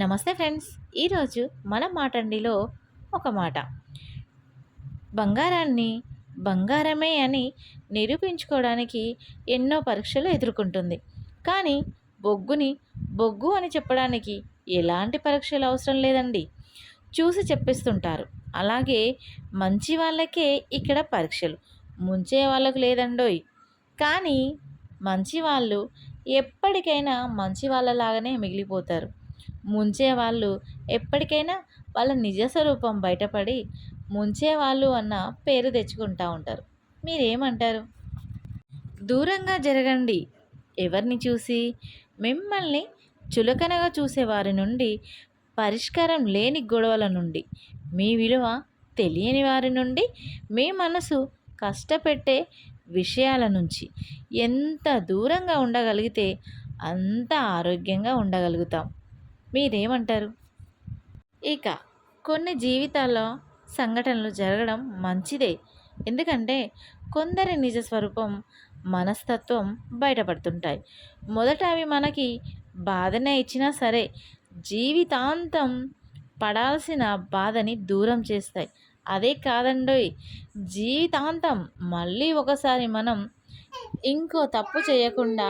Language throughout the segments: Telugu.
నమస్తే ఫ్రెండ్స్. ఈరోజు మన మాటండిలో ఒక మాట, బంగారాన్ని బంగారమే అని నిరూపించుకోవడానికి ఎన్నో పరీక్షలు ఎదుర్కొంటుంది. కానీ బొగ్గుని బొగ్గు అని చెప్పడానికి ఎలాంటి పరీక్షలు అవసరం లేదండి, చూసి చెప్పిస్తుంటారు. అలాగే మంచి వాళ్ళకే ఇక్కడ పరీక్షలు, ముంచే వాళ్ళకు లేదండోయ్. కానీ మంచి వాళ్ళు ఎప్పటికైనా మంచి వాళ్ళలాగానే మిగిలిపోతారు. ముంచేవాళ్ళు ఎప్పటికైనా వాళ్ళ నిజ స్వరూపం బయటపడి ముంచేవాళ్ళు అన్న పేరు తెచ్చుకుంటూ ఉంటారు. మీరేమంటారు? దూరంగా జరగండి. ఎవరిని చూసి? మిమ్మల్ని చులకనగా చూసేవారి నుండి, పరిష్కారం లేని గొడవల నుండి, మీ విలువ తెలియని వారి నుండి, మీ మనసు కష్టపెట్టే విషయాల నుంచి ఎంత దూరంగా ఉండగలిగితే అంత ఆరోగ్యంగా ఉండగలుగుతాం. మీరేమంటారు? ఇక కొన్ని జీవితాల్లో సంఘటనలు జరగడం మంచిదే. ఎందుకంటే కొందరి నిజ స్వరూపం, మనస్తత్వం బయటపడుతుంటాయి. మొదట అవి మనకి బాధనే ఇచ్చినా సరే, జీవితాంతం పడాల్సిన బాధని దూరం చేస్తాయి. అదే కాదండోయ్, జీవితాంతం మళ్ళీ ఒకసారి మనం ఇంకో తప్పు చేయకుండా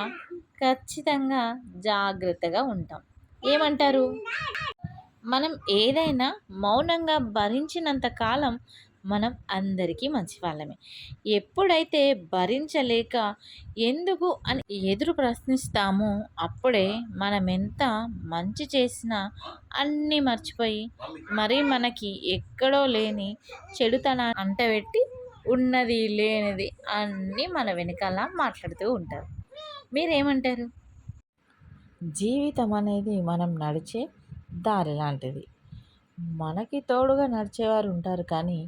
ఖచ్చితంగా జాగ్రత్తగా ఉంటాం. ఏమంటారు? మనం ఏదైనా మౌనంగా భరించినంత కాలం మనం అందరికీ మంచి వాళ్ళమే. ఎప్పుడైతే భరించలేక ఎందుకు అని ఎదురు ప్రశ్నిస్తామో అప్పుడే మనం ఎంత మంచి చేసినా అన్నీ మర్చిపోయి మరీ మనకి ఎక్కడో లేని చెడుతనా అంటబెట్టి ఉన్నది లేనిది అన్నీ మన వెనకాల మాట్లాడుతూ ఉంటారు. మీరేమంటారు? జీవితం అనేది మనం నడిచే దారి లాంటిది. మనకి తోడుగా నడిచేవారు ఉంటారు, కానీ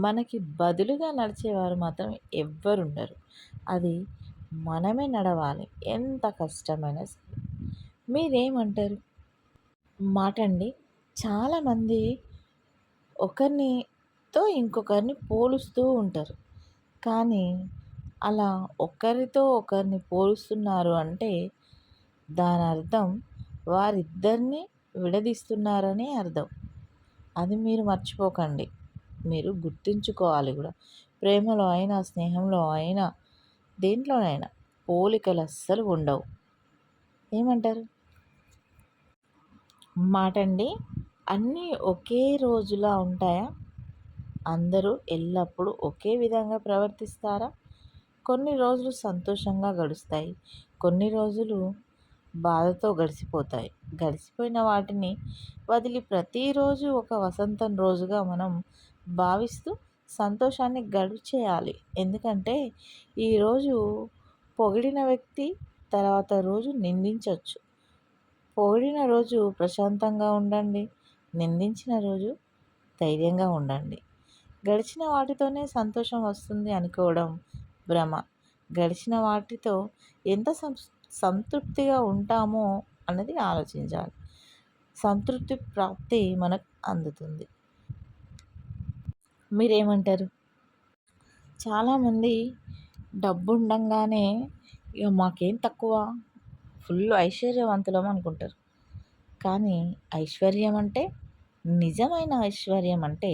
మనకి బదులుగా నడిచేవారు మాత్రం ఎవ్వరుండరు. అది మనమే నడవాలి, ఎంత కష్టమైనా సరే. మీరేమంటారు? మాటండి, చాలామంది ఒకరినితో ఇంకొకరిని పోలుస్తూ ఉంటారు. కానీ అలా ఒకరితో ఒకరిని పోలుస్తున్నారు అంటే దాని అర్థం వారిద్దరిని విడదీస్తున్నారని అర్థం. అది మీరు మర్చిపోకండి. మీరు గుర్తుంచుకోవాలి కూడా. ప్రేమలో అయినా, స్నేహంలో అయినా, దేంట్లోనైనా పోలికలు అస్సలు ఉండవు. ఏమంటారు? మాటండి, అన్నీ ఒకే రోజులా ఉంటాయా? అందరూ ఎల్లప్పుడూ ఒకే విధంగా ప్రవర్తిస్తారా? కొన్ని రోజులు సంతోషంగా గడుస్తాయి, కొన్ని రోజులు బాధతో గడిచిపోతాయి. గడిచిపోయిన వాటిని వదిలి ప్రతిరోజు ఒక వసంతం రోజుగా మనం భావిస్తూ సంతోషాన్ని గడిచేయాలి. ఎందుకంటే ఈరోజు పొగిడిన వ్యక్తి తర్వాత రోజు నిందించవచ్చు. పొగిడిన రోజు ప్రశాంతంగా ఉండండి, నిందించిన రోజు ధైర్యంగా ఉండండి. గడిచిన వాటితోనే సంతోషం వస్తుంది అనుకోవడం భ్రమ. గడిచిన వాటితో ఎంత సంతృప్తిగా ఉంటామో అన్నది ఆలోచించాలి. సంతృప్తి ప్రాప్తి మనకు అందుతుంది. మీరేమంటారు? చాలామంది డబ్బు ఉండంగానే ఇక మాకేం తక్కువ, ఫుల్ ఐశ్వర్యవంతులం అనుకుంటారు. కానీ ఐశ్వర్యం అంటే, నిజమైన ఐశ్వర్యం అంటే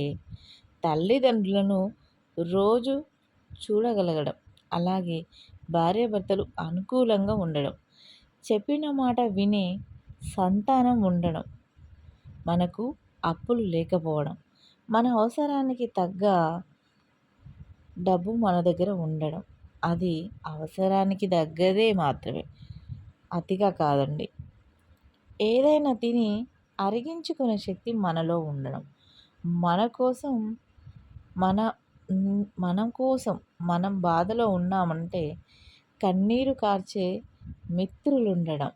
తల్లిదండ్రులను రోజు చూడగలగడం, అలాగే భార్యాభర్తలు అనుకూలంగా ఉండడం, చెప్పిన మాట వినే సంతానం ఉండడం, మనకు అప్పులు లేకపోవడం, మన అవసరానికి తగ్గ డబ్బు మన దగ్గర ఉండడం. అది అవసరానికి తగ్గదే మాత్రమే, అతిగా కాదండి. ఏదైనా తిని అరిగించుకునే శక్తి మనలో ఉండడం, మన కోసం మన మన కోసం మనం బాధలో ఉన్నామంటే కన్నీరు కార్చే మిత్రులుండడం,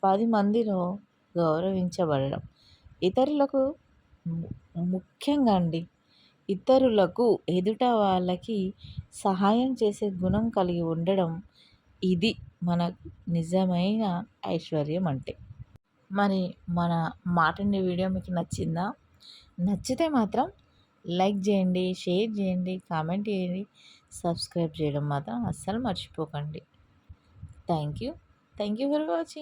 10 మందిలో గౌరవించబడడం, ఇతరులకు ముఖ్యంగా అండి, ఇతరులకు ఎదుట వాళ్ళకి సహాయం చేసే గుణం కలిగి ఉండడం, ఇది మన నిజమైన ఐశ్వర్యం అంటే. మరి మన మాటండి వీడియో మీకు నచ్చిందా? నచ్చితే మాత్రం లైక్ చేయండి, షేర్ చేయండి, కామెంట్ చేయండి, సబ్స్క్రైబ్ చేయడం మాత్రం అస్సలు మర్చిపోకండి. Thank you for watching.